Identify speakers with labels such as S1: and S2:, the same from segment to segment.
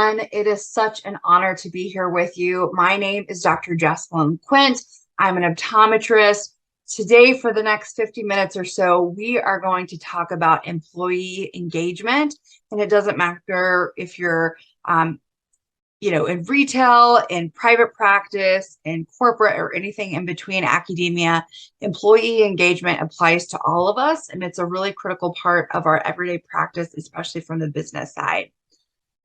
S1: everyone. It is such an honor to be here with you. My name is Dr. Jessilin Quint. I'm an optometrist. Today, for the next 50 minutes or so, we are going to talk about employee engagement. And it doesn't matter if you're in retail, in private practice, in corporate, or anything in between academia. Employee engagement applies to all of us, and it's a really critical part of our everyday practice, especially from the business side.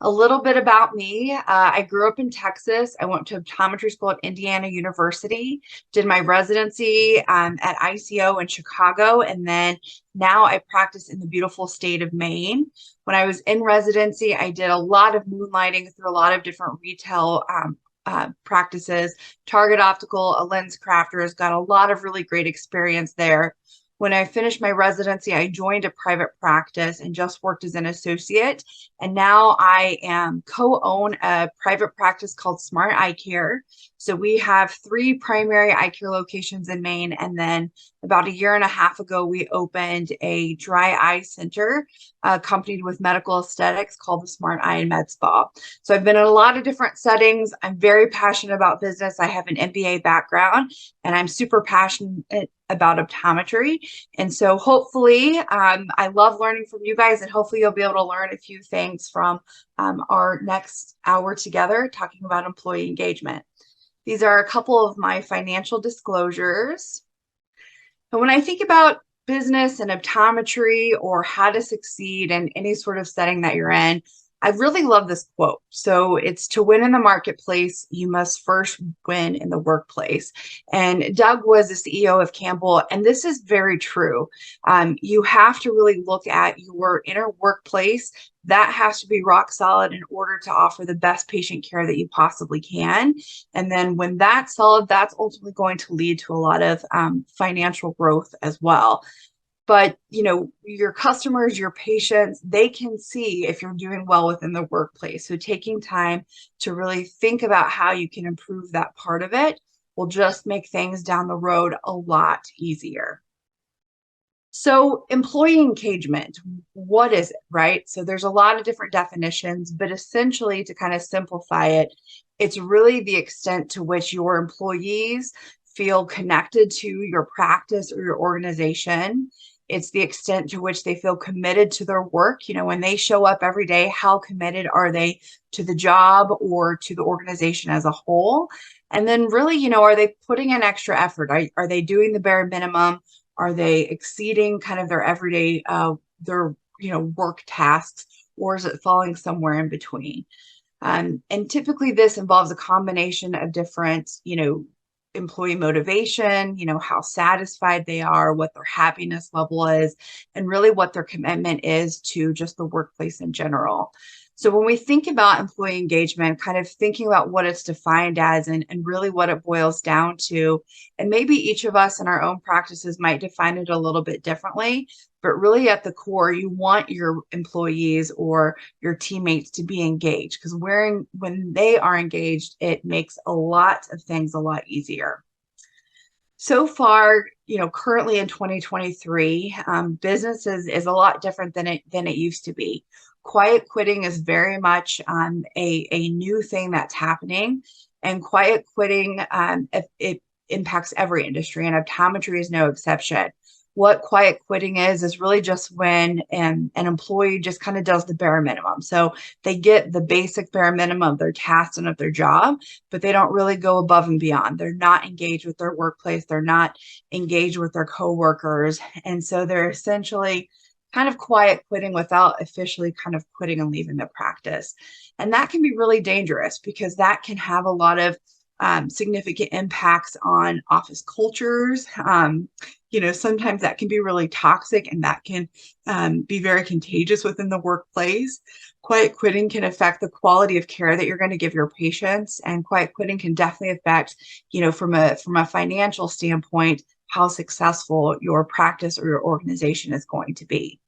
S1: A little bit about me. I grew up in Texas. I went to optometry school at Indiana University, did my residency at ICO in Chicago, and then now I practice in the beautiful state of Maine. When I was in residency, I did a lot of moonlighting through a lot of different retail practices, Target Optical, a Lens Crafters, got a lot of really great experience there. When I finished my residency, I joined a private practice and just worked as an associate. And now I co-own a private practice called Smart Eye Care. So we have 3 primary eye care locations in Maine. And then about a year and a half ago, we opened a dry eye center accompanied with medical aesthetics called the Smart Eye and Med Spa. So I've been in a lot of different settings. I'm very passionate about business. I have an MBA background, and I'm super passionate about optometry. And so hopefully I love learning from you guys, and hopefully you'll be able to learn a few things from our next hour together talking about employee engagement. These are a couple of my financial disclosures. And when I think about business and optometry, or how to succeed in any sort of setting that you're in, I really love this quote. So it's, to win in the marketplace, you must first win in the workplace. And Doug was the CEO of Campbell, and this is very true. You have to really look at your inner workplace. That has to be rock solid in order to offer the best patient care that you possibly can. And then when that's solid, that's ultimately going to lead to a lot of financial growth as well. But, your customers, your patients, they can see if you're doing well within the workplace. So taking time to really think about how you can improve that part of it will just make things down the road a lot easier. So employee engagement, what is it, right? So there's a lot of different definitions, but essentially, to kind of simplify it, it's really the extent to which your employees feel connected to your practice or your organization. It's the extent to which they feel committed to their work. When they show up every day, how committed are they to the job or to the organization as a whole? And then really, are they putting in extra effort? Are they doing the bare minimum? Are they exceeding kind of their everyday, work tasks, or is it falling somewhere in between? And typically this involves a combination of different, employee motivation, how satisfied they are, what their happiness level is, and really what their commitment is to just the workplace in general. So when we think about employee engagement, kind of thinking about what it's defined as and really what it boils down to, and maybe each of us in our own practices might define it a little bit differently, but really at the core, you want your employees or your teammates to be engaged, because when they are engaged, it makes a lot of things a lot easier. So far, currently in 2023, business is a lot different than it used to be. Quiet quitting is very much a new thing that's happening, and quiet quitting, it impacts every industry, and optometry is no exception. What quiet quitting is really just when an employee just kind of does the bare minimum. So they get the basic bare minimum of their tasks and of their job, but they don't really go above and beyond. They're not engaged with their workplace. They're not engaged with their coworkers. And so they're essentially kind of quiet quitting without officially kind of quitting and leaving the practice. And that can be really dangerous, because that can have a lot of significant impacts on office cultures. Sometimes that can be really toxic, and that can be very contagious within the workplace. Quiet quitting can affect the quality of care that you're going to give your patients, and quiet quitting can definitely affect, from a financial standpoint, how successful your practice or your organization is going to be.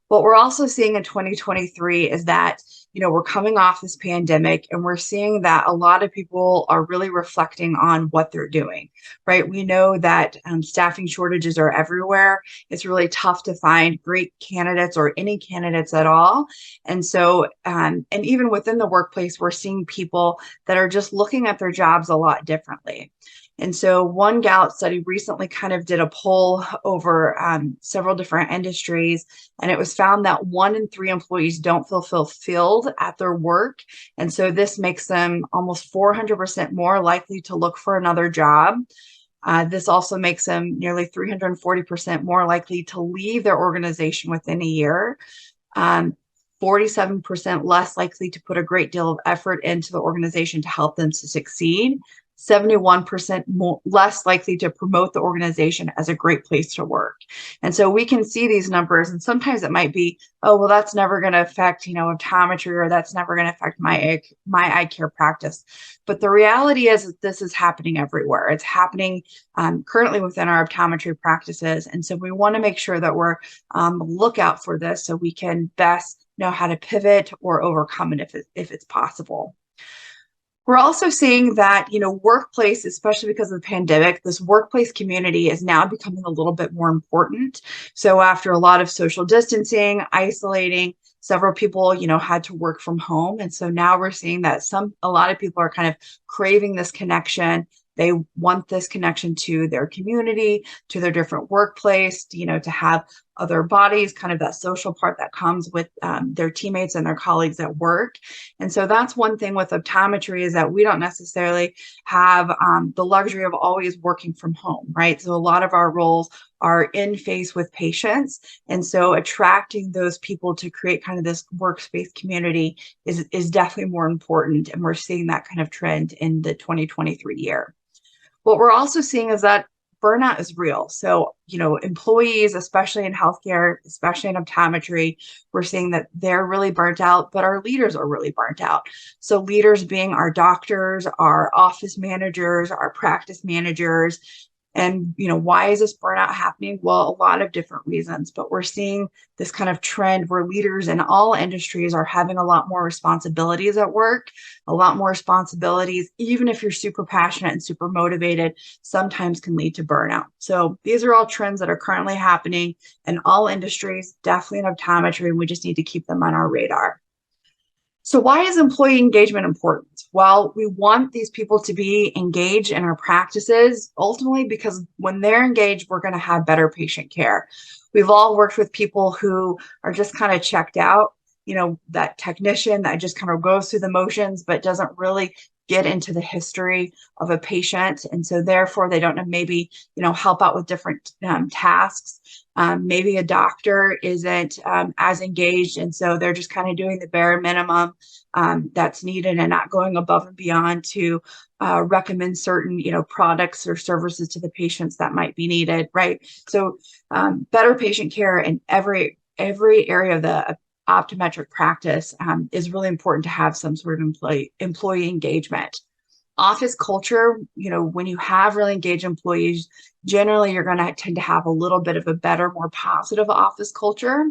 S1: What we're also seeing in 2023 is that we're coming off this pandemic and we're seeing that a lot of people are really reflecting on what they're doing, right? We know that staffing shortages are everywhere. It's really tough to find great candidates or any candidates at all. And so, and even within the workplace, we're seeing people that are just looking at their jobs a lot differently. And so one Gallup study recently kind of did a poll over several different industries, and it was found that 1 in 3 employees don't feel fulfilled at their work. And so this makes them almost 400% more likely to look for another job. This also makes them nearly 340% more likely to leave their organization within a year. 47% less likely to put a great deal of effort into the organization to help them to succeed. 71% less likely to promote the organization as a great place to work. And so we can see these numbers, and sometimes it might be, oh, well, that's never going to affect, optometry, or that's never going to affect my eye care practice. But the reality is that this is happening everywhere. It's happening currently within our optometry practices. And so we want to make sure that we're lookout for this so we can best know how to pivot or overcome it if it's possible. We're also seeing that, workplace, especially because of the pandemic, this workplace community is now becoming a little bit more important. So after a lot of social distancing, isolating, several people, had to work from home. And so now we're seeing that a lot of people are kind of craving this connection. They want this connection to their community, to their different workplace, to have other bodies, kind of that social part that comes with their teammates and their colleagues at work. And so that's one thing with optometry, is that we don't necessarily have the luxury of always working from home, right? So a lot of our roles are in face with patients. And so attracting those people to create kind of this workspace community is definitely more important. And we're seeing that kind of trend in the 2023 year. What we're also seeing is that burnout is real. So, employees, especially in healthcare, especially in optometry, we're seeing that they're really burnt out, but our leaders are really burnt out. So leaders being our doctors, our office managers, our practice managers. And, why is this burnout happening? Well, a lot of different reasons, but we're seeing this kind of trend where leaders in all industries are having a lot more responsibilities at work, a lot more responsibilities, even if you're super passionate and super motivated, sometimes can lead to burnout. So these are all trends that are currently happening in all industries, definitely in optometry, and we just need to keep them on our radar. So why is employee engagement important? Well, we want these people to be engaged in our practices, ultimately because when they're engaged, we're going to have better patient care. We've all worked with people who are just kind of checked out, that technician that just kind of goes through the motions, but doesn't really get into the history of a patient. And so therefore they don't maybe, help out with different tasks. Maybe a doctor isn't as engaged. And so they're just kind of doing the bare minimum that's needed and not going above and beyond to recommend certain, products or services to the patients that might be needed, right? So better patient care in every area of the optometric practice is really important to have some sort of employee engagement. Office culture, when you have really engaged employees, generally you're going to tend to have a little bit of a better, more positive office culture.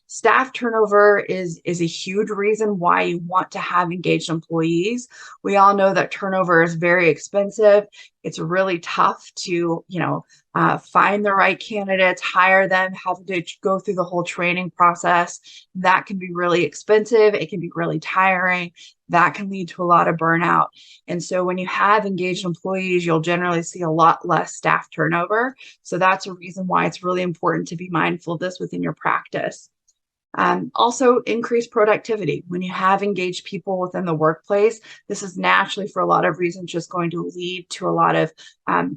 S1: Staff turnover is a huge reason why you want to have engaged employees. We all know that turnover is very expensive. It's really tough to, find the right candidates, hire them, have to go through the whole training process. That can be really expensive. It can be really tiring. That can lead to a lot of burnout. And so when you have engaged employees, you'll generally see a lot less staff turnover. So that's a reason why it's really important to be mindful of this within your practice. Also, increased productivity. When you have engaged people within the workplace, this is naturally, for a lot of reasons, just going to lead to a lot of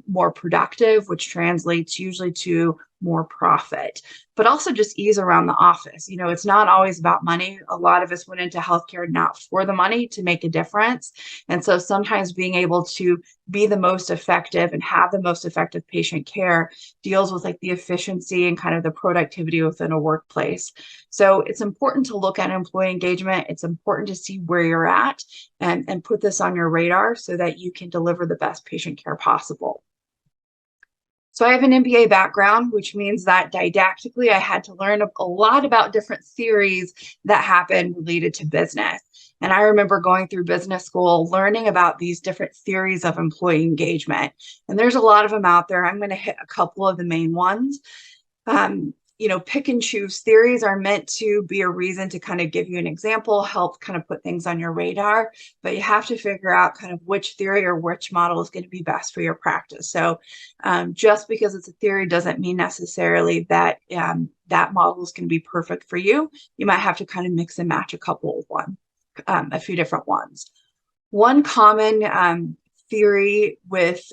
S1: more productive, which translates usually to more profit, but also just ease around the office. It's not always about money. A lot of us went into healthcare not for the money, to make a difference. And so sometimes being able to be the most effective and have the most effective patient care deals with like the efficiency and kind of the productivity within a workplace. So it's important to look at employee engagement. It's important to see where you're at and put this on your radar so that you can deliver the best patient care possible. So I have an MBA background, which means that didactically I had to learn a lot about different theories that happen related to business. And I remember going through business school, learning about these different theories of employee engagement. And there's a lot of them out there. I'm going to hit a couple of the main ones. Pick and choose theories are meant to be a reason to kind of give you an example, help kind of put things on your radar, but you have to figure out kind of which theory or which model is going to be best for your practice. So just because it's a theory doesn't mean necessarily that that model is going to be perfect for you. You might have to kind of mix and match a few different ones. One common theory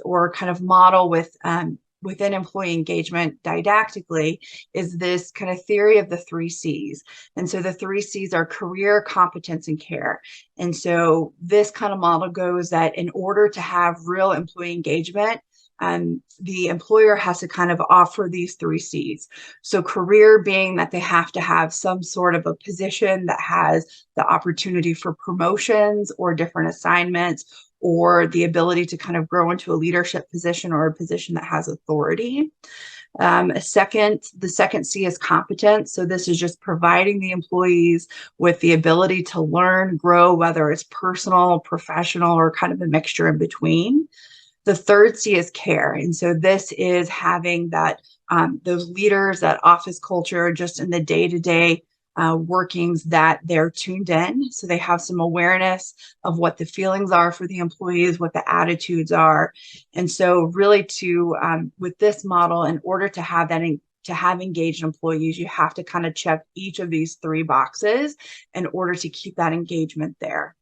S1: or kind of model within employee engagement didactically is this kind of theory of the 3 C's. And so the 3 C's are career, competence, and care. And so this kind of model goes that in order to have real employee engagement, the employer has to kind of offer these 3 C's. So career being that they have to have some sort of a position that has the opportunity for promotions or different assignments, or the ability to kind of grow into a leadership position or a position that has authority. The second C is competence. So this is just providing the employees with the ability to learn, grow, whether it's personal, professional, or kind of a mixture in between. The third C is care. And so this is having that those leaders, that office culture, just in the day-to-day workings, that they're tuned in. So they have some awareness of what the feelings are for the employees, what the attitudes are. And so really with this model, in order to have that to have engaged employees, you have to kind of check each of these 3 boxes in order to keep that engagement there.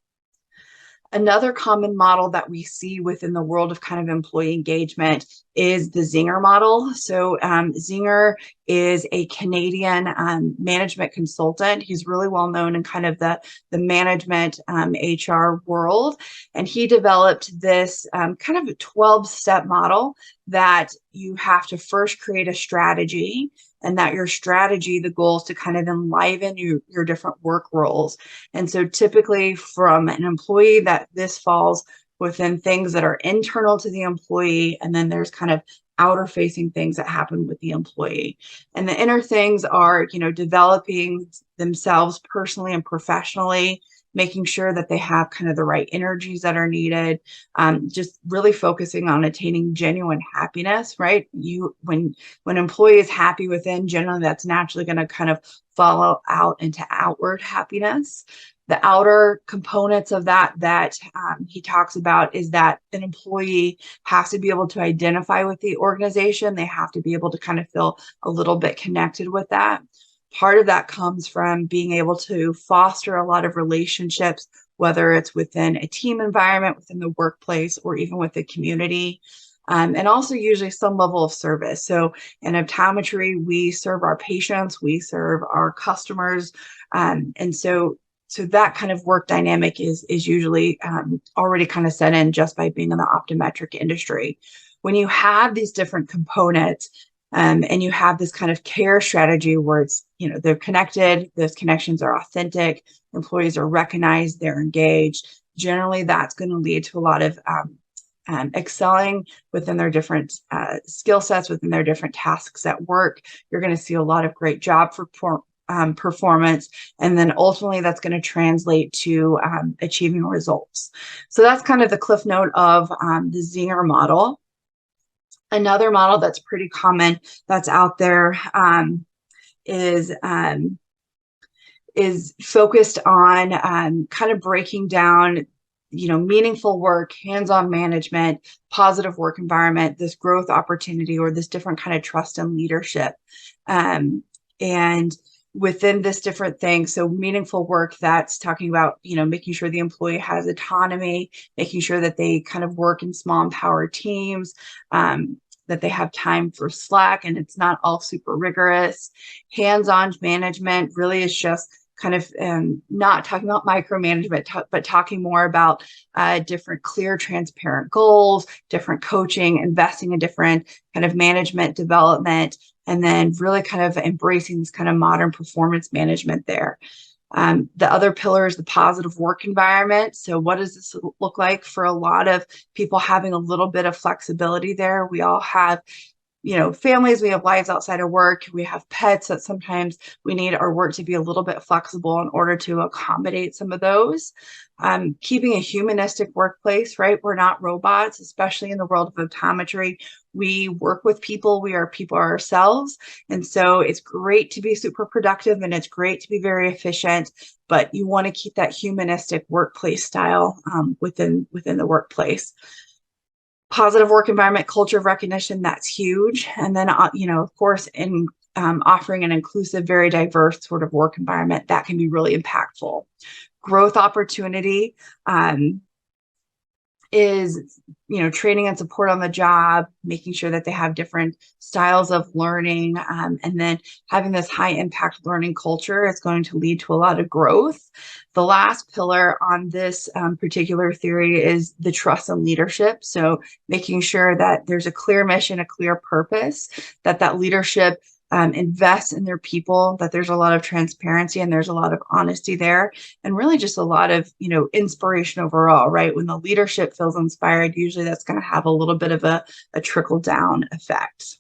S1: Another common model that we see within the world of kind of employee engagement is the Zinger model. So Zinger is a Canadian management consultant. He's really well known in kind of the management HR world. And he developed this kind of a 12-step model that you have to first create a strategy, and that your strategy, the goal is to kind of enliven your different work roles. And so typically from an employee, that this falls within things that are internal to the employee, and then there's kind of outer facing things that happen with the employee. And the inner things are, developing themselves personally and professionally, making sure that they have kind of the right energies that are needed, just really focusing on attaining genuine happiness, right? When employee is happy within, generally that's naturally going to kind of follow out into outward happiness. The outer components of that he talks about is that an employee has to be able to identify with the organization. They have to be able to kind of feel a little bit connected with that. Part of that comes from being able to foster a lot of relationships, whether it's within a team environment, within the workplace, or even with the community. And also usually some level of service. So in optometry, we serve our patients, we serve our customers. And so that kind of work dynamic is usually already kind of set in just by being in the optometric industry. When you have these different components, and you have this kind of care strategy where it's, they're connected, those connections are authentic, employees are recognized, they're engaged. Generally, that's going to lead to a lot of excelling within their different skill sets, within their different tasks at work. You're going to see a lot of great job performance, and then ultimately that's going to translate to achieving results. So that's kind of the cliff note of the Zinger model. Another model that's pretty common that's out there is focused on kind of breaking down, meaningful work, hands-on management, positive work environment, this growth opportunity, or this different kind of trust and leadership. And within this different thing, so meaningful work, that's talking about, making sure the employee has autonomy, making sure that they kind of work in small empowered teams, that they have time for slack and it's not all super rigorous. Hands-on management really is just kind of not talking about micromanagement, but talking more about different clear, transparent goals, different coaching, investing in different kind of management development, and then really kind of embracing this kind of modern performance management there. The other pillar is the positive work environment. So what does this look like for a lot of people having a little bit of flexibility there? We all have families, we have lives outside of work, we have pets that sometimes we need our work to be a little bit flexible in order to accommodate some of those. Keeping a humanistic workplace, right? We're not robots, especially in the world of optometry. We work with people, we are people ourselves. And so it's great to be super productive and it's great to be very efficient, but you want to keep that humanistic workplace style within the workplace. Positive work environment, culture of recognition, that's huge. And then, of course, in offering an inclusive, very diverse sort of work environment, that can be really impactful. Growth opportunity is, training and support on the job, making sure that they have different styles of learning, and then having this high impact learning culture is going to lead to a lot of growth. The last pillar on this particular theory is the trust and leadership. So making sure that there's a clear mission, a clear purpose, that leadership invest in their people, that there's a lot of transparency and there's a lot of honesty there, and really just a lot of, inspiration overall, right? When the leadership feels inspired, usually that's going to have a little bit of a trickle down effect.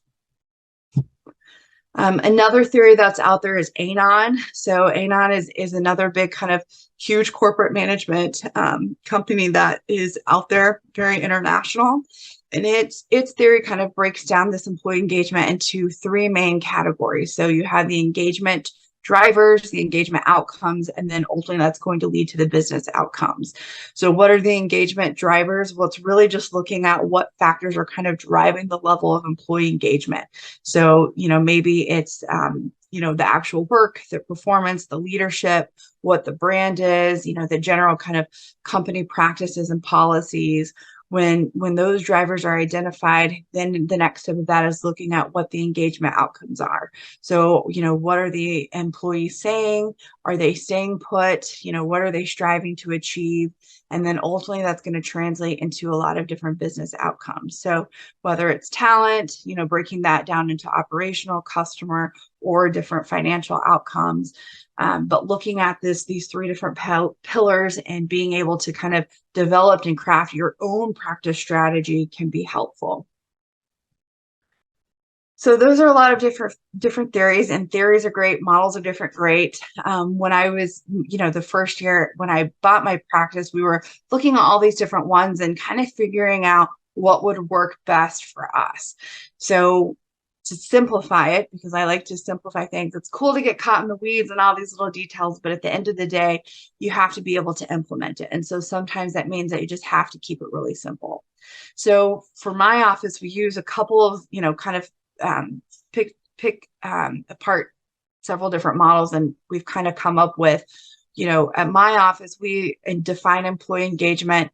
S1: Another theory that's out there is ANON. So ANON is another big kind of huge corporate management company that is out there, very international. And its theory kind of breaks down this employee engagement into three main categories. So you have the engagement drivers, the engagement outcomes, and then ultimately that's going to lead to the business outcomes. So what are the engagement drivers? Well, it's really just looking at what factors are kind of driving the level of employee engagement. So, maybe it's, the actual work, the performance, the leadership, what the brand is, the general kind of company practices and policies. When those drivers are identified, then the next step of that is looking at what the engagement outcomes are. So, what are the employees saying? Are they staying put? What are they striving to achieve? And then ultimately that's going to translate into a lot of different business outcomes. So whether it's talent, breaking that down into operational, customer, or different financial outcomes. But looking at these three different pillars and being able to kind of develop and craft your own practice strategy can be helpful. So those are a lot of different theories, and theories are great. Models are great. When I was, the first year when I bought my practice, we were looking at all these different ones and kind of figuring out what would work best for us. So to simplify it, because I like to simplify things, it's cool to get caught in the weeds and all these little details, but at the end of the day, you have to be able to implement it. And so sometimes that means that you just have to keep it really simple. So for my office, we use a couple of, kind of pick apart several different models, and we've kind of come up with, at my office, we define employee engagement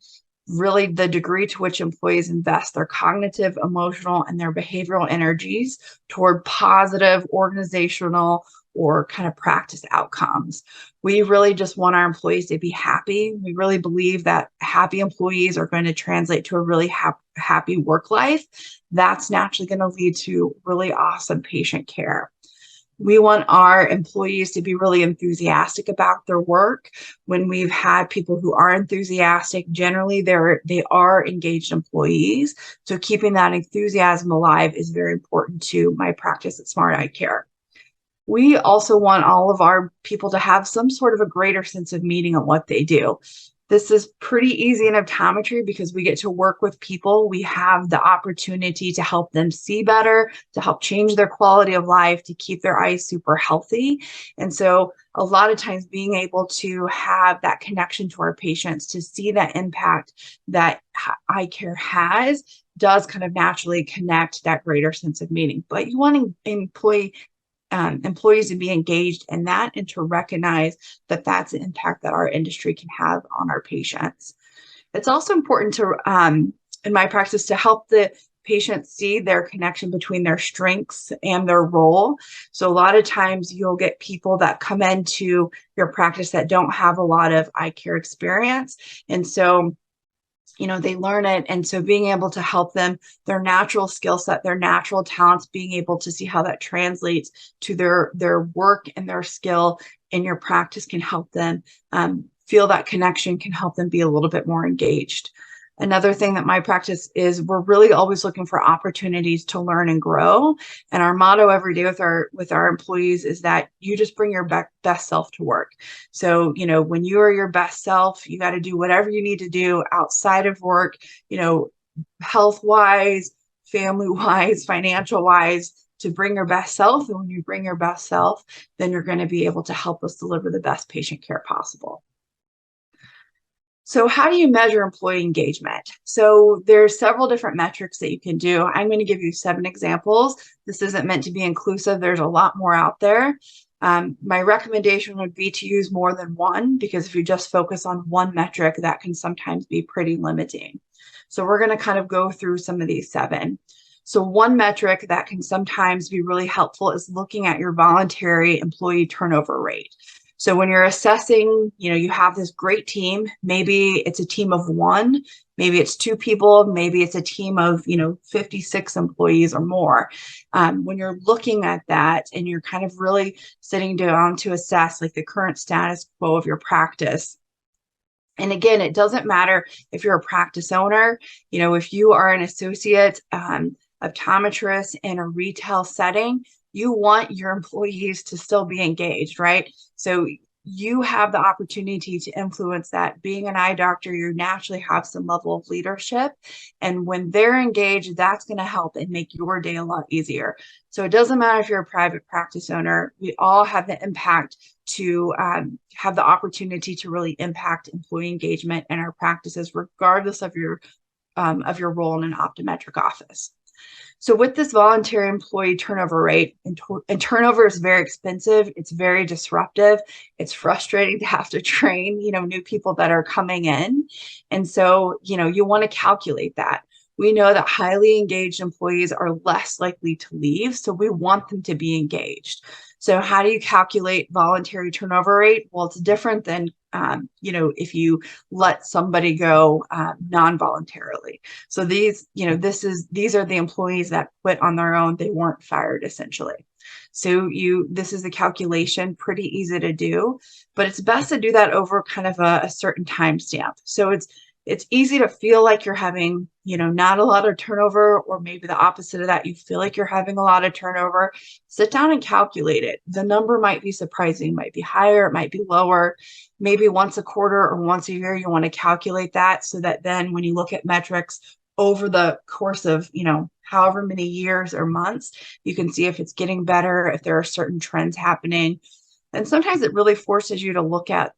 S1: really the degree to which employees invest their cognitive, emotional, and their behavioral energies toward positive organizational or kind of practice outcomes. We really just want our employees to be happy. We really believe that happy employees are going to translate to a really happy work life. That's naturally going to lead to really awesome patient care. We want our employees to be really enthusiastic about their work. When we've had people who are enthusiastic, generally they are engaged employees. So keeping that enthusiasm alive is very important to my practice at Smart Eye Care. We also want all of our people to have some sort of a greater sense of meaning in what they do. This is pretty easy in optometry because we get to work with people. We have the opportunity to help them see better, to help change their quality of life, to keep their eyes super healthy. And so a lot of times being able to have that connection to our patients, to see that impact that eye care has, does kind of naturally connect that greater sense of meaning. But you want employees to be engaged in that and to recognize that that's the impact that our industry can have on our patients. It's also important to, in my practice, to help the patients see their connection between their strengths and their role. So a lot of times you'll get people that come into your practice that don't have a lot of eye care experience. And so they learn it. And so being able to help them, their natural skill set, their natural talents, being able to see how that translates to their work and their skill in your practice can help them feel that connection, can help them be a little bit more engaged. Another thing that my practice is, we're really always looking for opportunities to learn and grow. And our motto every day with our employees is that you just bring your best self to work. So, when you are your best self, you got to do whatever you need to do outside of work, health wise, family wise, financial wise, to bring your best self. And when you bring your best self, then you're going to be able to help us deliver the best patient care possible. So how do you measure employee engagement? So there's several different metrics that you can do. I'm going to give you 7 examples. This isn't meant to be inclusive. There's a lot more out there. My recommendation would be to use more than one, because if you just focus on one metric, that can sometimes be pretty limiting. So we're going to kind of go through some of these 7. So one metric that can sometimes be really helpful is looking at your voluntary employee turnover rate. So when you're assessing, you have this great team, maybe it's a team of 1, maybe it's 2 people, maybe it's a team of, 56 employees or more. When you're looking at that and you're kind of really sitting down to assess like the current status quo of your practice. And again, it doesn't matter if you're a practice owner, if you are an associate optometrist in a retail setting, you want your employees to still be engaged, right? So you have the opportunity to influence that. Being an eye doctor, you naturally have some level of leadership. And when they're engaged, that's going to help and make your day a lot easier. So it doesn't matter if you're a private practice owner, we all have the impact to have the opportunity to really impact employee engagement in our practices, regardless of your role in an optometric office. So with this voluntary employee turnover rate, and turnover is very expensive, it's very disruptive, it's frustrating to have to train, new people that are coming in. And so, you want to calculate that. We know that highly engaged employees are less likely to leave, so we want them to be engaged. So how do you calculate voluntary turnover rate? Well, it's different than if you let somebody go non-voluntarily. So these are the employees that quit on their own. They weren't fired, essentially. So this is a calculation, pretty easy to do, but it's best to do that over kind of a certain time stamp. So it's easy to feel like you're having, not a lot of turnover, or maybe the opposite of that. You feel like you're having a lot of turnover. Sit down and calculate it. The number might be surprising, might be higher, it might be lower. Maybe once a quarter or once a year, you want to calculate that, so that then when you look at metrics over the course of, however many years or months, you can see if it's getting better, if there are certain trends happening. And sometimes it really forces you to look at,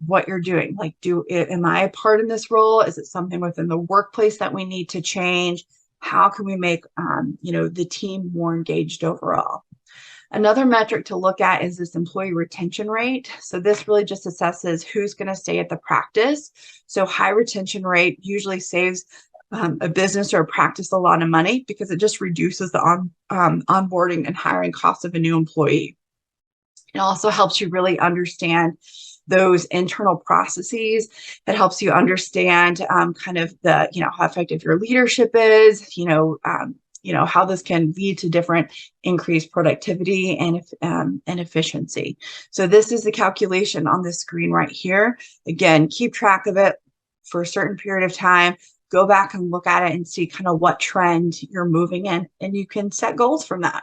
S1: what you're doing. Like, am I a part in this role? Is it something within the workplace that we need to change? How can we make, the team more engaged overall? Another metric to look at is this employee retention rate. So this really just assesses who's going to stay at the practice. So high retention rate usually saves a business or a practice a lot of money, because it just reduces the onboarding and hiring costs of a new employee. It also helps you really understand those internal processes. It helps you understand kind of the, how effective your leadership is, how this can lead to different increased productivity and efficiency. So this is the calculation on this screen right here. Again, keep track of it for a certain period of time. Go back and look at it and see kind of what trend you're moving in, and you can set goals from that.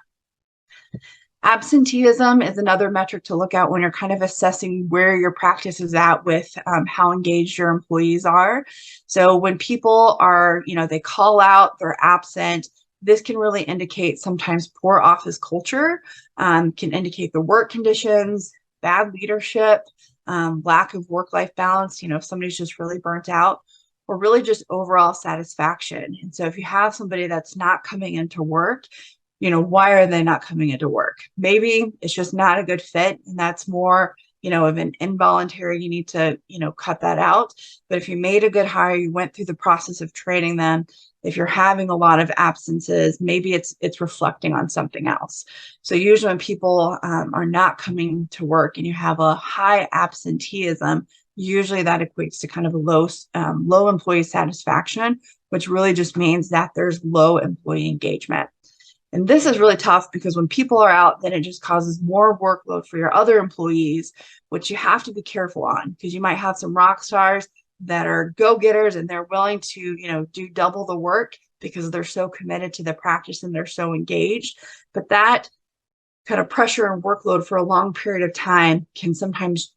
S1: Absenteeism is another metric to look at when you're kind of assessing where your practice is at with how engaged your employees are. So when people are, they call out, they're absent, this can really indicate sometimes poor office culture, can indicate the work conditions, bad leadership, lack of work-life balance, if somebody's just really burnt out, or really just overall satisfaction. And so if you have somebody that's not coming into work, why are they not coming into work? Maybe it's just not a good fit, and that's more, of an involuntary, you need to, cut that out. But if you made a good hire, you went through the process of training them, if you're having a lot of absences, maybe it's reflecting on something else. So usually when people are not coming to work and you have a high absenteeism, usually that equates to kind of a low employee satisfaction, which really just means that there's low employee engagement. And this is really tough, because when people are out, then it just causes more workload for your other employees, which you have to be careful on, because you might have some rock stars, that are go-getters and they're willing to, do double the work because they're so committed to the practice and they're so engaged. But that kind of pressure and workload for a long period of time can sometimes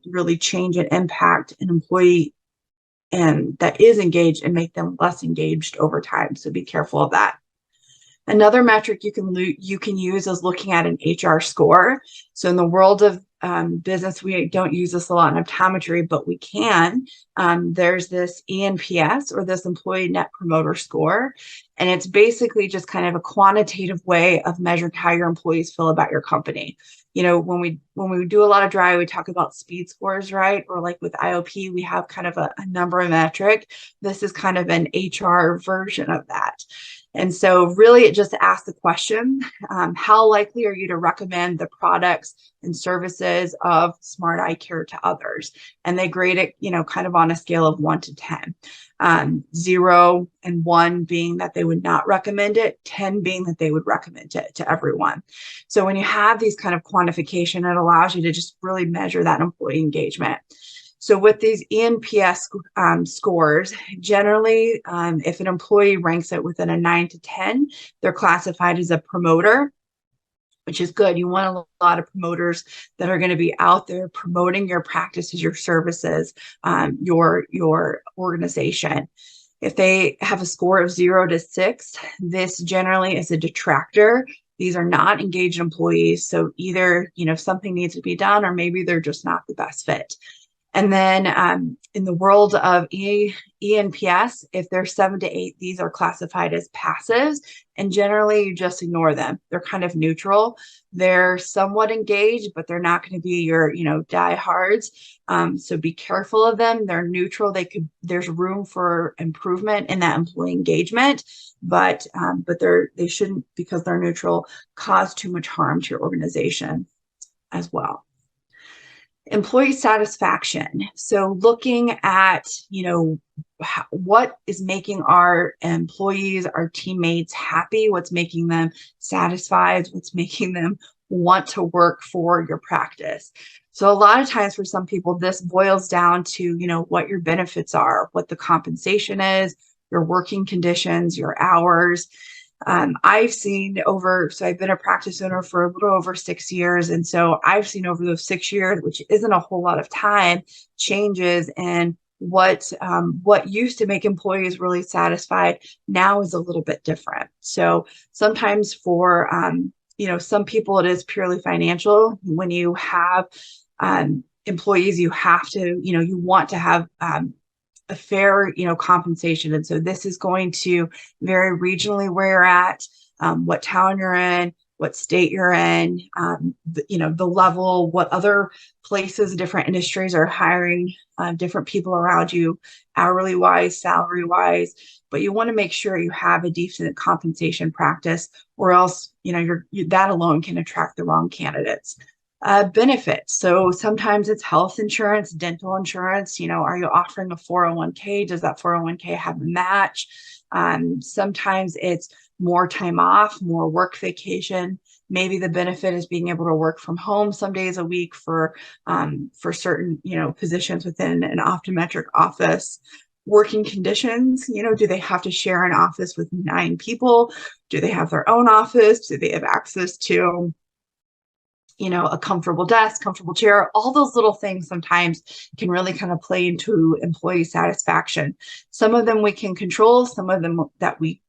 S1: really change and impact an employee and that is engaged and make them less engaged over time. So be careful of that. Another metric you can use is looking at an HR score. So in the world of business, we don't use this a lot in optometry, but we can. There's this ENPS, or this Employee Net Promoter Score, and it's basically just kind of a quantitative way of measuring how your employees feel about your company. When we do a lot of dry, we talk about speed scores, right? Or like with IOP, we have kind of a number of metric. This is kind of an HR version of that. And so really it just asks the question, how likely are you to recommend the products and services of Smart Eye Care to others? And they grade it, kind of on a scale of 1 to 10. 0 and 1 being that they would not recommend it, 10 being that they would recommend it to everyone. So when you have these kind of quantification, it allows you to just really measure that employee engagement. So with these ENPS scores, generally, if an employee ranks it within a 9 to 10, they're classified as a promoter, which is good. You want a lot of promoters that are going to be out there promoting your practices, your services, your organization. If they have a score of 0 to 6, this generally is a detractor. These are not engaged employees. So either, something needs to be done, or maybe they're just not the best fit. And then in the world of ENPS, if they're 7 to 8, these are classified as passives. And generally, you just ignore them. They're kind of neutral. They're somewhat engaged, but they're not going to be your, diehards. So be careful of them. They're neutral. There's room for improvement in that employee engagement, but they shouldn't, because they're neutral, cause too much harm to your organization as well. Employee satisfaction. So looking at, what is making our employees, our teammates happy, what's making them satisfied, what's making them want to work for your practice. So a lot of times for some people, this boils down to, what your benefits are, what the compensation is, your working conditions, your hours. I've seen so I've been a practice owner for a little over 6 years. And so I've seen over those 6 years, which isn't a whole lot of time, changes in what used to make employees really satisfied now is a little bit different. So sometimes for, some people it is purely financial. When you have employees, you have to, you want to have a fair, compensation. And so this is going to vary regionally where you're at, what town you're in, what state you're in, the level, what other places, different industries are hiring different people around you, hourly wise, salary wise. But you want to make sure you have a decent compensation practice, or else, that alone can attract the wrong candidates. Benefits. So sometimes it's health insurance, dental insurance. Are you offering a 401k? Does that 401k have a match? Sometimes it's more time off, more work vacation. Maybe the benefit is being able to work from home some days a week for certain, positions within an optometric office. Working conditions, do they have to share an office with 9 people? Do they have their own office? Do they have access to a comfortable desk, comfortable chair? All those little things sometimes can really kind of play into employee satisfaction. Some of them we can control, some of them that we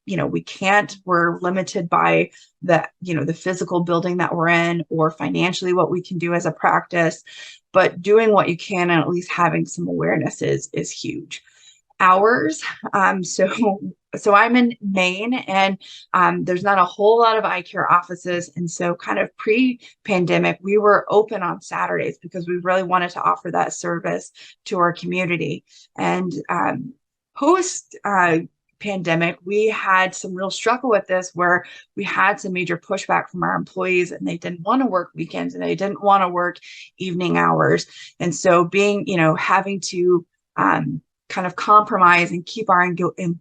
S1: can't. We're limited by the physical building that we're in, or financially what we can do as a practice. But doing what you can and at least having some awareness is huge. Hours. So I'm in Maine, and there's not a whole lot of eye care offices. And so kind of pre-pandemic, we were open on Saturdays because we really wanted to offer that service to our community. And post pandemic, we had some real struggle with this, where we had some major pushback from our employees, and they didn't want to work weekends and they didn't want to work evening hours. And so having to kind of compromise and keep our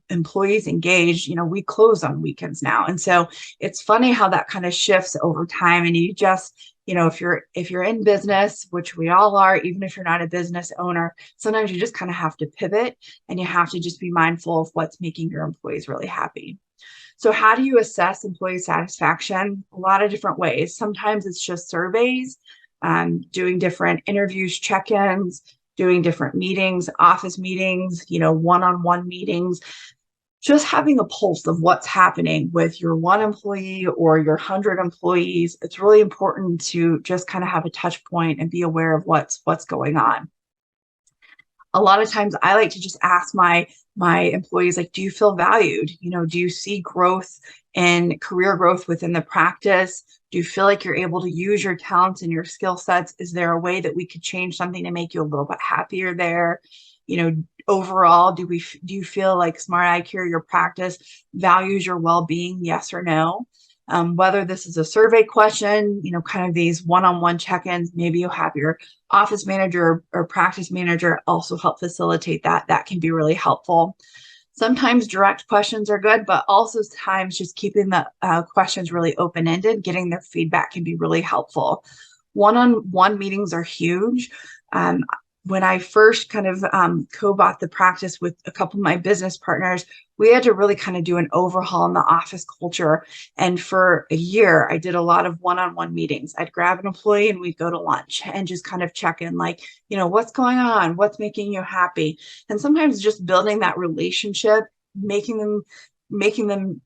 S1: employees engaged, we close on weekends now. And so it's funny how that kind of shifts over time, and you just if you're in business, which we all are, even if you're not a business owner, sometimes you just kind of have to pivot and you have to just be mindful of what's making your employees really happy. So how do you assess employee satisfaction? A lot of different ways. Sometimes it's just surveys, doing different interviews, check-ins, doing different meetings, office meetings, one-on-one meetings, just having a pulse of what's happening with your one employee or your 100 employees. It's really important to just kind of have a touch point and be aware of what's going on. A lot of times I like to just ask my employees, like, do you feel valued? Do you see growth and career growth within the practice? Do you feel like you're able to use your talents and your skill sets? Is there a way that we could change something to make you a little bit happier there? Overall, do you feel like Smart Eye Care, your practice, values your well-being? Yes or no? Whether this is a survey question, kind of these one-on-one check-ins, maybe you'll have your office manager or practice manager also help facilitate that. That can be really helpful. Sometimes direct questions are good, but also times just keeping the questions really open-ended, getting their feedback can be really helpful. One-on-one meetings are huge. When I first kind of co-bought the practice with a couple of my business partners, we had to really kind of do an overhaul in the office culture. And for a year, I did a lot of one-on-one meetings. I'd grab an employee and we'd go to lunch and just kind of check in, like, what's going on? What's making you happy? And sometimes just building that relationship, making them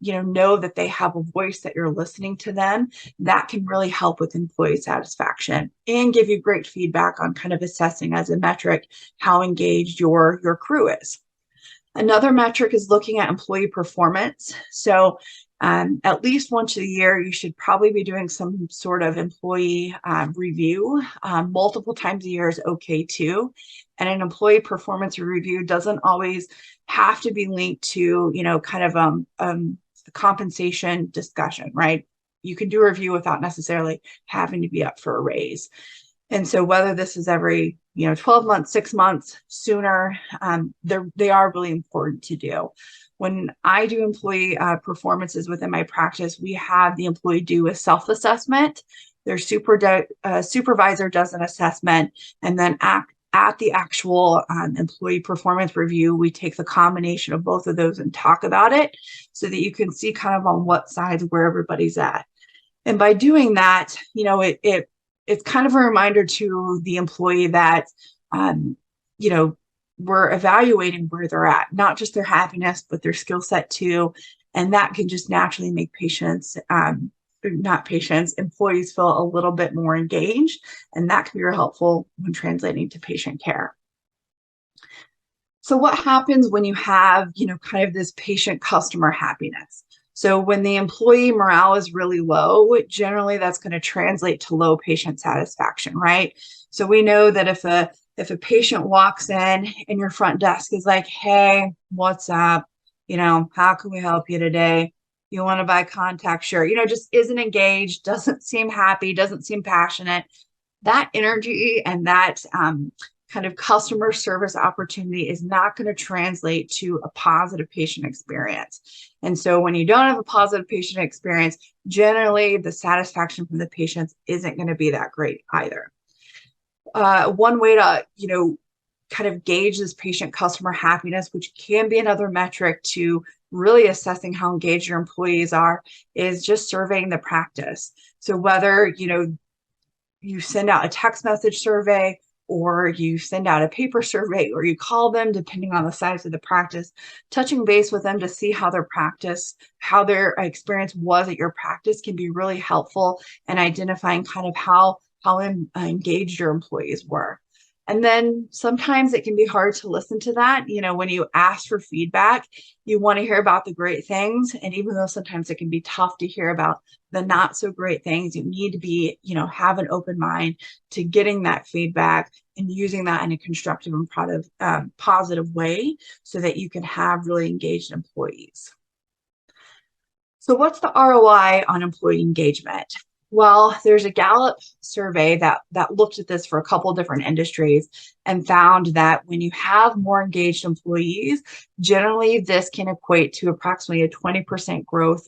S1: know that they have a voice, that you're listening to them, that can really help with employee satisfaction and give you great feedback on kind of assessing as a metric how engaged your crew is. Another metric is looking at employee performance. So at least once a year, you should probably be doing some sort of employee review. Multiple times a year is okay too. And an employee performance review doesn't always have to be linked to, kind of a compensation discussion, right? You can do a review without necessarily having to be up for a raise. And so whether this is every 12 months, 6 months, sooner, they are really important to do. When I do employee performances within my practice, we have the employee do a self-assessment. Their supervisor does an assessment, and then at the actual employee performance review, we take the combination of both of those and talk about it so that you can see kind of on what sides where everybody's at. And by doing that, it's kind of a reminder to the employee that, we're evaluating where they're at, not just their happiness, but their skill set too. And that can just naturally make employees feel a little bit more engaged. And that can be real helpful when translating to patient care. So what happens when you have, kind of this patient customer happiness? So when the employee morale is really low, generally that's going to translate to low patient satisfaction, right? So we know that if a patient walks in and your front desk is like, hey, what's up? How can we help you today? You want to buy contact? Sure. Just isn't engaged, doesn't seem happy, doesn't seem passionate. That energy and that kind of customer service opportunity is not going to translate to a positive patient experience. And so when you don't have a positive patient experience, generally the satisfaction from the patients isn't going to be that great either. One way to, kind of gauge this patient customer happiness, which can be another metric to really assessing how engaged your employees are, is just surveying the practice. So whether, you send out a text message survey, or you send out a paper survey, or you call them, depending on the size of the practice, touching base with them to see how their experience was at your practice can be really helpful in identifying kind of how engaged your employees were. And then sometimes it can be hard to listen to that. When you ask for feedback, you want to hear about the great things. And even though sometimes it can be tough to hear about the not so great things, you need to be, have an open mind to getting that feedback and using that in a constructive and positive way so that you can have really engaged employees. So what's the ROI on employee engagement? Well, there's a Gallup survey that looked at this for a couple of different industries and found that when you have more engaged employees, generally this can equate to approximately a 20% growth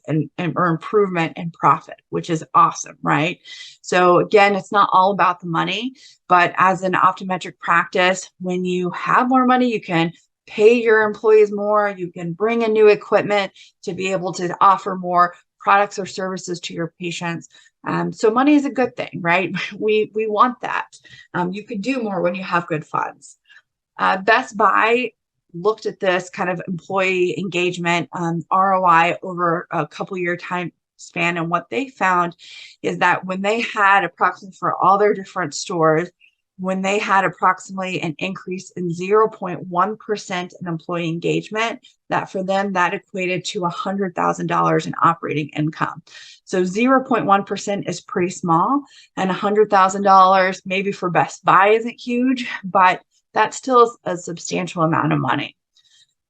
S1: or improvement in profit, which is awesome, right? So again, it's not all about the money, but as an optometric practice, when you have more money, you can pay your employees more, you can bring in new equipment to be able to offer more products or services to your patients. So money is a good thing, right? We want that. You can do more when you have good funds. Best Buy looked at this kind of employee engagement ROI over a couple year time span, and what they found is that when they had approximately for all their different stores, when they had approximately an increase in 0.1% in employee engagement, that for them, that equated to $100,000 in operating income. So 0.1% is pretty small, and $100,000 maybe for Best Buy isn't huge, but that still is a substantial amount of money.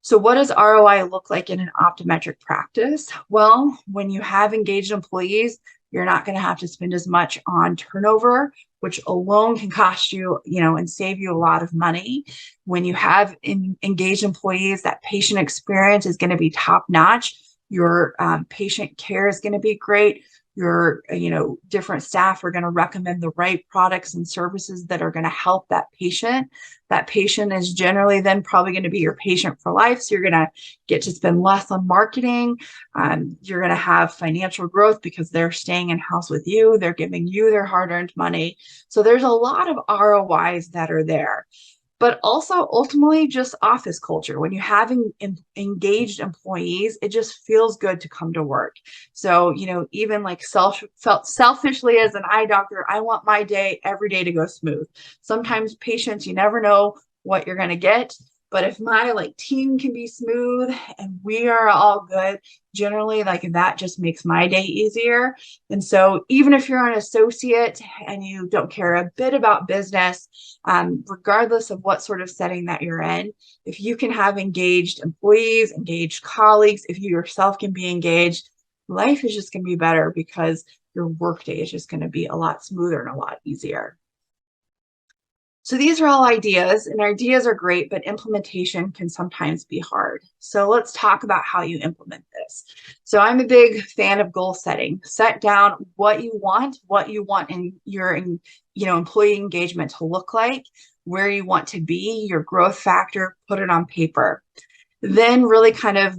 S1: So what does ROI look like in an optometric practice? Well, when you have engaged employees, you're not going to have to spend as much on turnover, which alone can cost you, and save you a lot of money. When you have engaged employees, that patient experience is going to be top notch. Your patient care is going to be great. Your, different staff are going to recommend the right products and services that are going to help that patient. That patient is generally then probably going to be your patient for life. So you're going to get to spend less on marketing. You're going to have financial growth because they're staying in house with you. They're giving you their hard-earned money. So there's a lot of ROIs that are there. But also ultimately just office culture. When you have engaged employees, it just feels good to come to work. So, even like felt selfishly as an eye doctor, I want my day every day to go smooth. Sometimes patients, you never know what you're going to get. But if my team can be smooth and we are all good, generally that just makes my day easier. And so even if you're an associate and you don't care a bit about business, regardless of what sort of setting that you're in, if you can have engaged employees, engaged colleagues, if you yourself can be engaged, life is just going to be better because your workday is just going to be a lot smoother and a lot easier. So these are all ideas, and ideas are great, but implementation can sometimes be hard. So let's talk about how you implement this. So I'm a big fan of goal setting. Set down what you want in your employee engagement to look like, where you want to be, your growth factor, put it on paper. Then really kind of,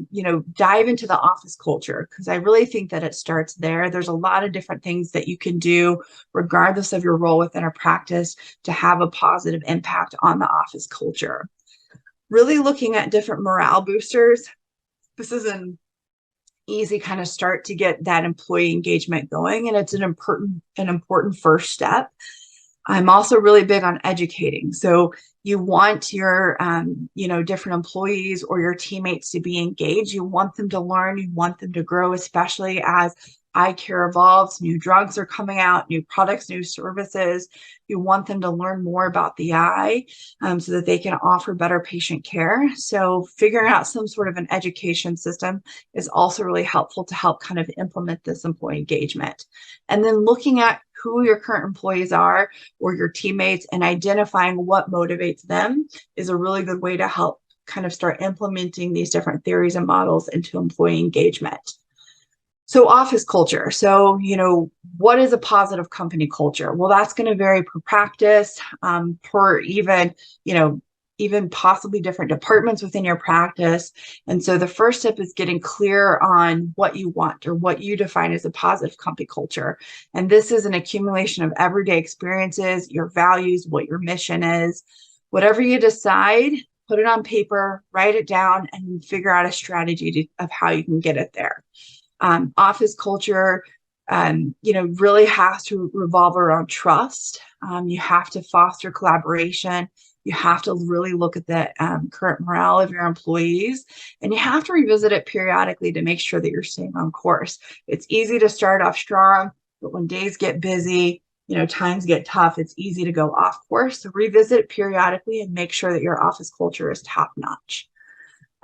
S1: dive into the office culture, because I really think that it starts there. There's a lot of different things that you can do, regardless of your role within a practice, to have a positive impact on the office culture. Really looking at different morale boosters. This is an easy kind of start to get that employee engagement going, and it's an important first step. I'm also really big on educating. So you want your, different employees or your teammates to be engaged. You want them to learn. You want them to grow, especially as eye care evolves. New drugs are coming out, new products, new services. You want them to learn more about the eye so that they can offer better patient care. So figuring out some sort of an education system is also really helpful to help kind of implement this employee engagement. And then looking at who your current employees are or your teammates and identifying what motivates them is a really good way to help kind of start implementing these different theories and models into employee engagement. So office culture. So, what is a positive company culture? Well, that's going to vary per practice, per even possibly different departments within your practice. And so the first step is getting clear on what you want or what you define as a positive company culture. And this is an accumulation of everyday experiences, your values, what your mission is. Whatever you decide, put it on paper, write it down, and figure out a strategy of how you can get it there. Office culture, really has to revolve around trust. You have to foster collaboration. You have to really look at the current morale of your employees, and you have to revisit it periodically to make sure that you're staying on course. It's easy to start off strong, but when days get busy, times get tough, it's easy to go off course. So revisit it periodically and make sure that your office culture is top notch.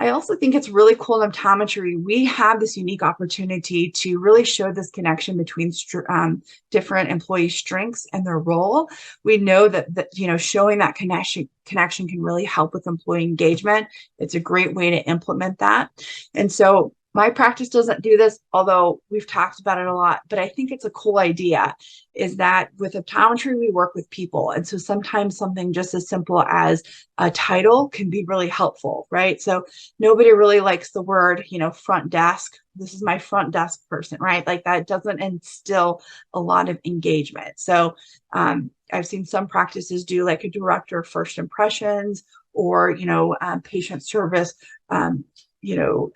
S1: I also think it's really cool in optometry. We have this unique opportunity to really show this connection between different employee strengths and their role. We know that showing that connection can really help with employee engagement. It's a great way to implement that. And so my practice doesn't do this, although we've talked about it a lot, but I think it's a cool idea, is that with optometry, we work with people. And so sometimes something just as simple as a title can be really helpful, right? So nobody really likes the word, front desk. This is my front desk person, right? Like that doesn't instill a lot of engagement. So I've seen some practices do like a director of first impressions, or, patient service,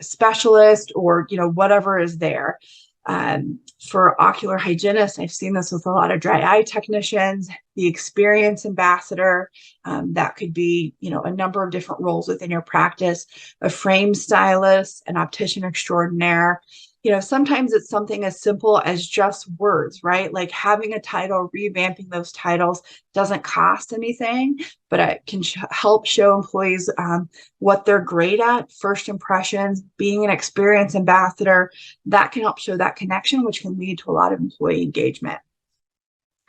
S1: specialist, or, whatever is there. For ocular hygienists, I've seen this with a lot of dry eye technicians, the experience ambassador. That could be, a number of different roles within your practice, a frame stylist, an optician extraordinaire. Sometimes it's something as simple as just words, right? Like having a title, revamping those titles doesn't cost anything, but it can help show employees what they're great at, first impressions, being an experience ambassador. That can help show that connection, which can lead to a lot of employee engagement.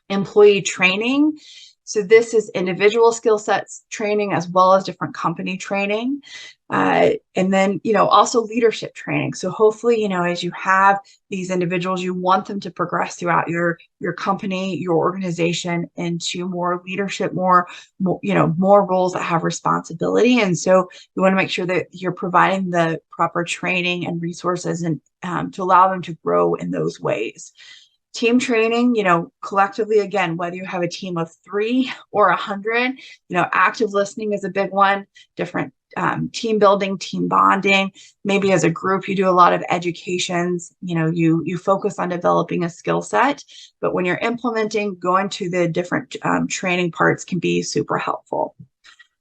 S1: Employee training. So this is individual skill sets training as well as different company training. And then, also leadership training. So hopefully, as you have these individuals, you want them to progress throughout your company, your organization, into more leadership, more roles that have responsibility. And so you want to make sure that you're providing the proper training and resources and to allow them to grow in those ways. Team training, collectively, again, whether you have a team of 3 or 100, active listening is a big one, different team building, team bonding. Maybe as a group, you do a lot of educations, you focus on developing a skill set, but when you're implementing, going to the different training parts can be super helpful.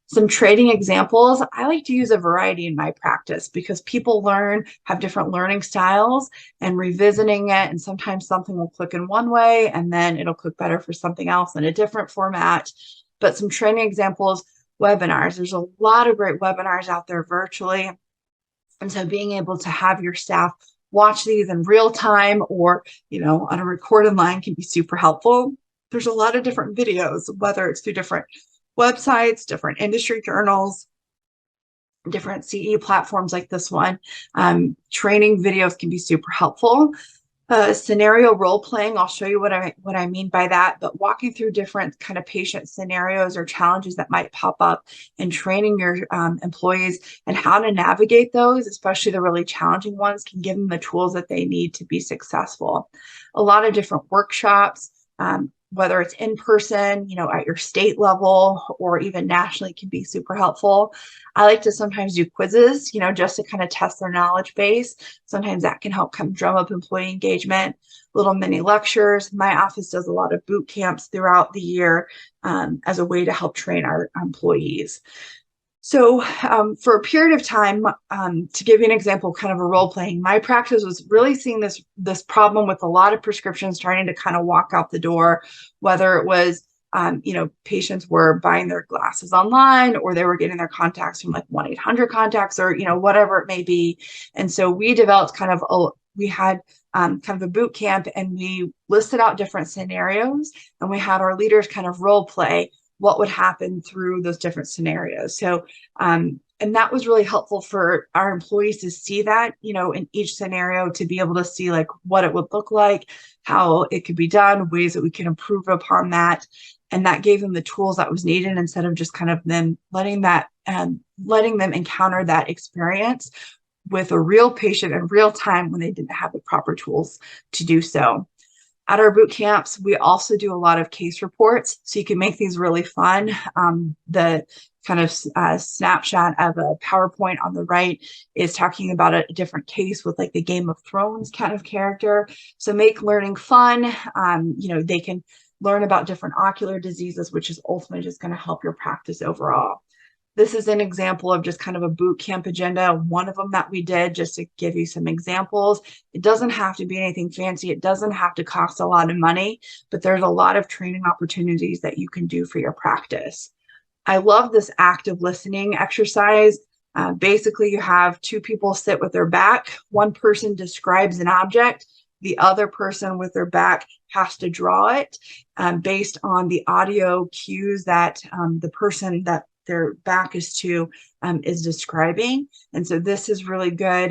S1: Some training examples. I like to use a variety in my practice because people have different learning styles, and revisiting it. And sometimes something will click in one way and then it'll click better for something else in a different format. But some training examples, webinars. There's a lot of great webinars out there virtually. And so being able to have your staff watch these in real time or, on a recorded line can be super helpful. There's a lot of different videos, whether it's through different websites, different industry journals, different CE platforms like this one. Training videos can be super helpful. Scenario role playing, I'll show you what I mean by that, but walking through different kind of patient scenarios or challenges that might pop up and training your employees and how to navigate those, especially the really challenging ones, can give them the tools that they need to be successful. A lot of different workshops, whether it's in person, at your state level or even nationally, can be super helpful. I like to sometimes do quizzes, just to kind of test their knowledge base. Sometimes that can help drum up employee engagement. Little mini lectures. My office does a lot of boot camps throughout the year as a way to help train our employees. So for a period of time, to give you an example, kind of a role playing, my practice was really seeing this problem with a lot of prescriptions starting to kind of walk out the door, whether it was, patients were buying their glasses online or they were getting their contacts from like 1-800 contacts or, whatever it may be. And so we developed we had kind of a boot camp, and we listed out different scenarios, and we had our leaders kind of role play what would happen through those different scenarios. So, and that was really helpful for our employees to see that, in each scenario, to be able to see like what it would look like, how it could be done, ways that we can improve upon that. And that gave them the tools that was needed, instead of just kind of them letting them encounter that experience with a real patient in real time when they didn't have the proper tools to do so. At our boot camps, we also do a lot of case reports, so you can make these really fun. The kind of snapshot of a PowerPoint on the right is talking about a different case with like the Game of Thrones kind of character. So make learning fun. They can learn about different ocular diseases, which is ultimately just going to help your practice overall. This is an example of just kind of a boot camp agenda, one of them that we did, just to give you some examples. It doesn't have to be anything fancy. It doesn't have to cost a lot of money, but there's a lot of training opportunities that you can do for your practice. I love this active listening exercise. Basically, you have two people sit with their back. One person describes an object. The other person with their back has to draw it based on the audio cues that the person that their back is describing. And so this is really good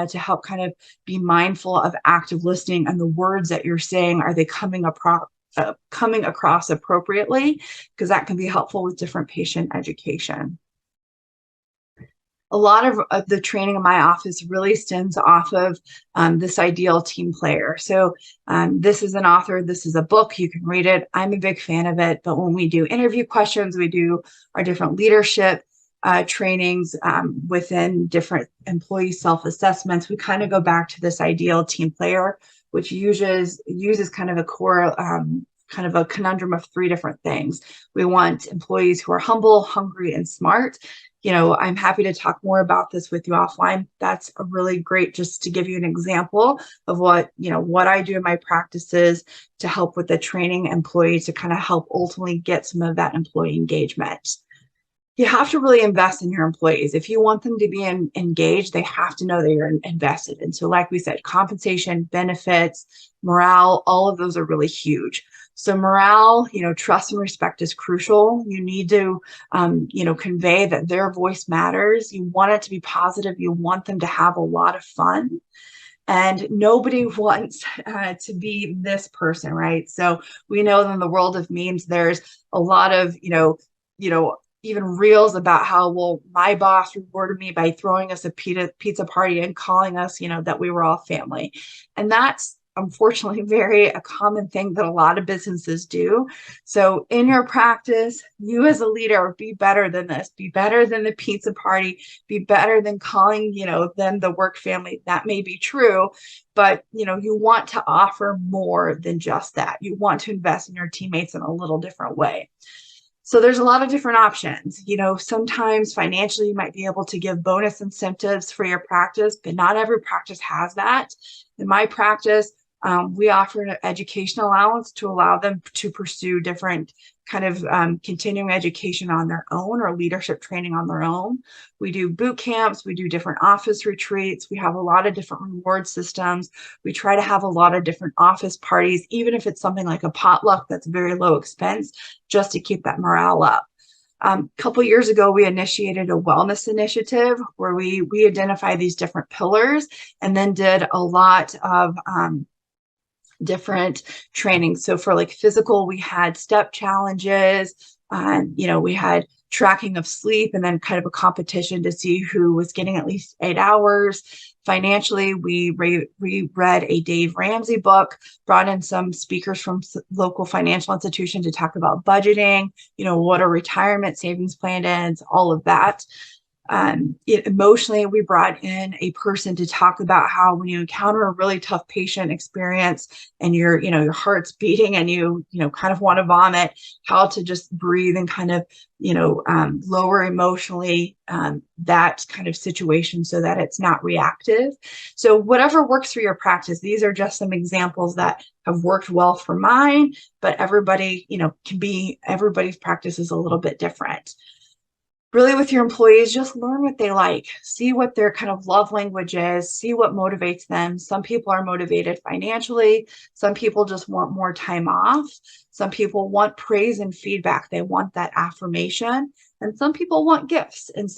S1: to help kind of be mindful of active listening and the words that you're saying. Are they coming across appropriately? Because that can be helpful with different patient education. A lot of the training in my office really stems off of this ideal team player. So this is an author, this is a book, you can read it. I'm a big fan of it, but when we do interview questions, we do our different leadership trainings within different employee self-assessments, we kind of go back to this ideal team player, which uses kind of a core kind of a conundrum of three different things. We want employees who are humble, hungry, and smart. I'm happy to talk more about this with you offline. That's a really great, just to give you an example of what I do in my practices to help with the training employees to kind of help ultimately get some of that employee engagement. You have to really invest in your employees. If you want them to be engaged, they have to know that you're invested. And so like we said, compensation, benefits, morale, all of those are really huge. So morale, trust and respect is crucial. You need to, convey that their voice matters. You want it to be positive. You want them to have a lot of fun. And nobody wants to be this person, right? So we know in the world of memes, there's a lot of, even reels about how, well, my boss rewarded me by throwing us a pizza party and calling us, that we were all family. And that's unfortunately a common thing that a lot of businesses do. So in your practice, you as a leader, be better than this, be better than the pizza party, be better than calling, them the work family. That may be true, but you want to offer more than just that. You want to invest in your teammates in a little different way. So there's a lot of different options. Sometimes financially you might be able to give bonus incentives for your practice, but not every practice has that. In my practice, we offer an education allowance to allow them to pursue different kind of continuing education on their own or leadership training on their own. We do boot camps, we do different office retreats, we have a lot of different reward systems. We try to have a lot of different office parties, even if it's something like a potluck that's very low expense, just to keep that morale up. A couple years ago, we initiated a wellness initiative where we identify these different pillars and then did a lot of different trainings. So for like physical, we had step challenges, we had tracking of sleep and then kind of a competition to see who was getting at least 8 hours. Financially, we read a Dave Ramsey book, brought in some speakers from local financial institutions to talk about budgeting, what a retirement savings plan is, all of that. Emotionally, we brought in a person to talk about how when you encounter a really tough patient experience and your heart's beating and you kind of want to vomit, how to just breathe and kind of, lower emotionally that kind of situation so that it's not reactive. So whatever works for your practice, these are just some examples that have worked well for mine, but everybody, everybody's practice is a little bit different. Really with your employees, just learn what they like, see what their kind of love language is, see what motivates them. Some people are motivated financially. Some people just want more time off. Some people want praise and feedback. They want that affirmation. And some people want gifts. And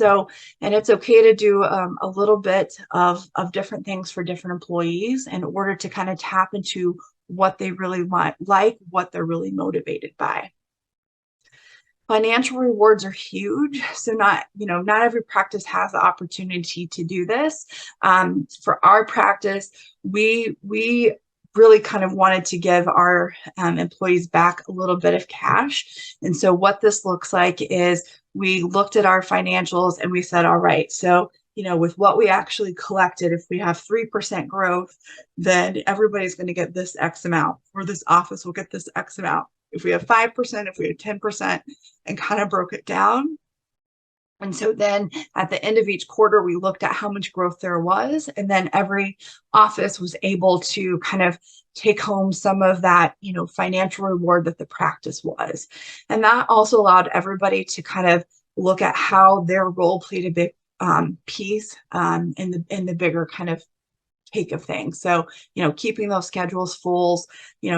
S1: it's okay to do a little bit of different things for different employees in order to kind of tap into what they really like, what they're really motivated by. Financial rewards are huge. So not every practice has the opportunity to do this. For our practice, we really kind of wanted to give our employees back a little bit of cash. And so what this looks like is we looked at our financials and we said, all right, so with what we actually collected, if we have 3% growth, then everybody's going to get this X amount, or this office will get this X amount. If we have 5%, if we have 10%, and kind of broke it down. And so then at the end of each quarter, we looked at how much growth there was. And then every office was able to kind of take home some of that, financial reward that the practice was. And that also allowed everybody to kind of look at how their role played a piece in the bigger kind of cake of things. So, keeping those schedules full,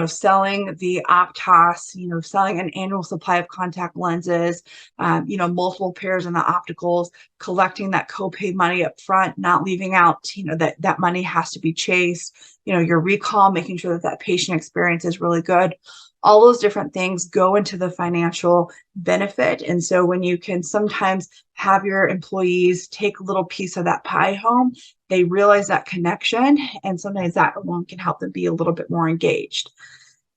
S1: selling the Optos, selling an annual supply of contact lenses, multiple pairs in the opticals, collecting that copay money up front, not leaving out, that money has to be chased, your recall, making sure that patient experience is really good. All those different things go into the financial benefit. And so when you can sometimes have your employees take a little piece of that pie home, they realize that connection, and sometimes that alone can help them be a little bit more engaged.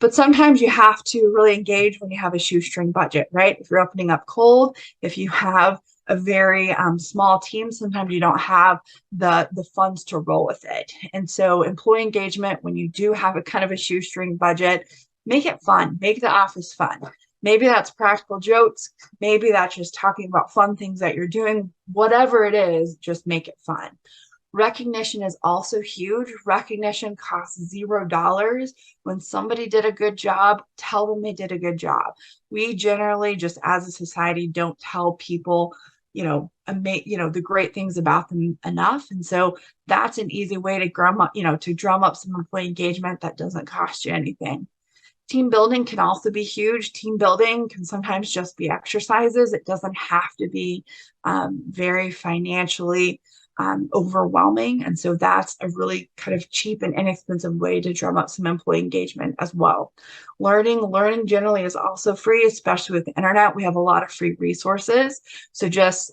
S1: But sometimes you have to really engage when you have a shoestring budget, right? If you're opening up cold, if you have a very small team, sometimes you don't have the funds to roll with it. And so employee engagement, when you do have a kind of a shoestring budget, make it fun, make the office fun. Maybe that's practical jokes. Maybe that's just talking about fun things that you're doing. Whatever it is, just make it fun. Recognition is also huge. Recognition costs $0. When somebody did a good job, tell them they did a good job. We generally, just as a society, don't tell people, the great things about them enough. And so that's an easy way to drum up some employee engagement that doesn't cost you anything. Team building can also be huge. Team building can sometimes just be exercises. It doesn't have to be very financially overwhelming. And so that's a really kind of cheap and inexpensive way to drum up some employee engagement as well. Learning generally is also free, especially with the internet. We have a lot of free resources. So just,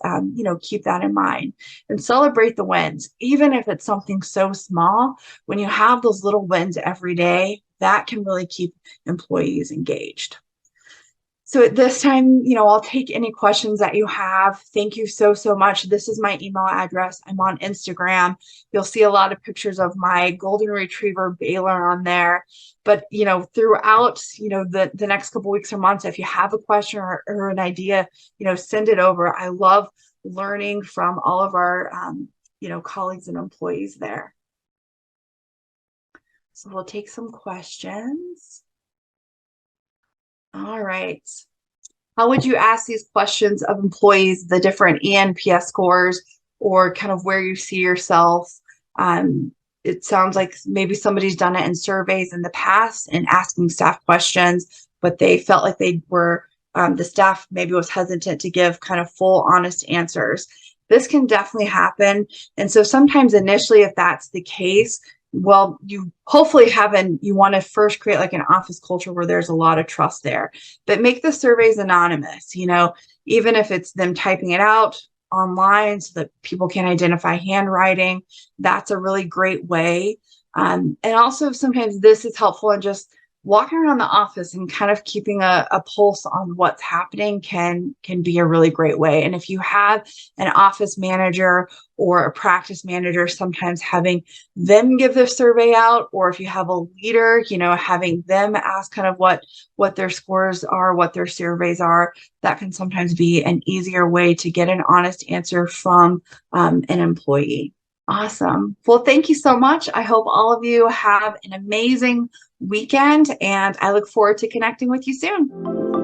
S1: keep that in mind and celebrate the wins. Even if it's something so small, when you have those little wins every day, that can really keep employees engaged. So at this time, I'll take any questions that you have. Thank you so much. This is my email address. I'm on Instagram. You'll see a lot of pictures of my golden retriever Baylor on there. But, throughout, the next couple weeks or months, if you have a question or an idea, send it over. I love learning from all of our, colleagues and employees there. So we'll take some questions. All right. How would you ask these questions of employees, the different ENPS scores, or kind of where you see yourself? It sounds like maybe somebody's done it in surveys in the past and asking staff questions, but they felt like they were, the staff maybe was hesitant to give kind of full, honest answers. This can definitely happen. And so sometimes initially, if that's the case, well, you hopefully you want to first create like an office culture where there's a lot of trust there, but make the surveys anonymous, even if it's them typing it out online so that people can identify handwriting. That's a really great way. And also sometimes this is helpful in just walking around the office and kind of keeping a pulse on what's happening can be a really great way. And if you have an office manager or a practice manager, sometimes having them give their survey out, or if you have a leader, having them ask kind of what their scores are, what their surveys are, that can sometimes be an easier way to get an honest answer from an employee. Awesome. Well, thank you so much. I hope all of you have an amazing weekend, and I look forward to connecting with you soon.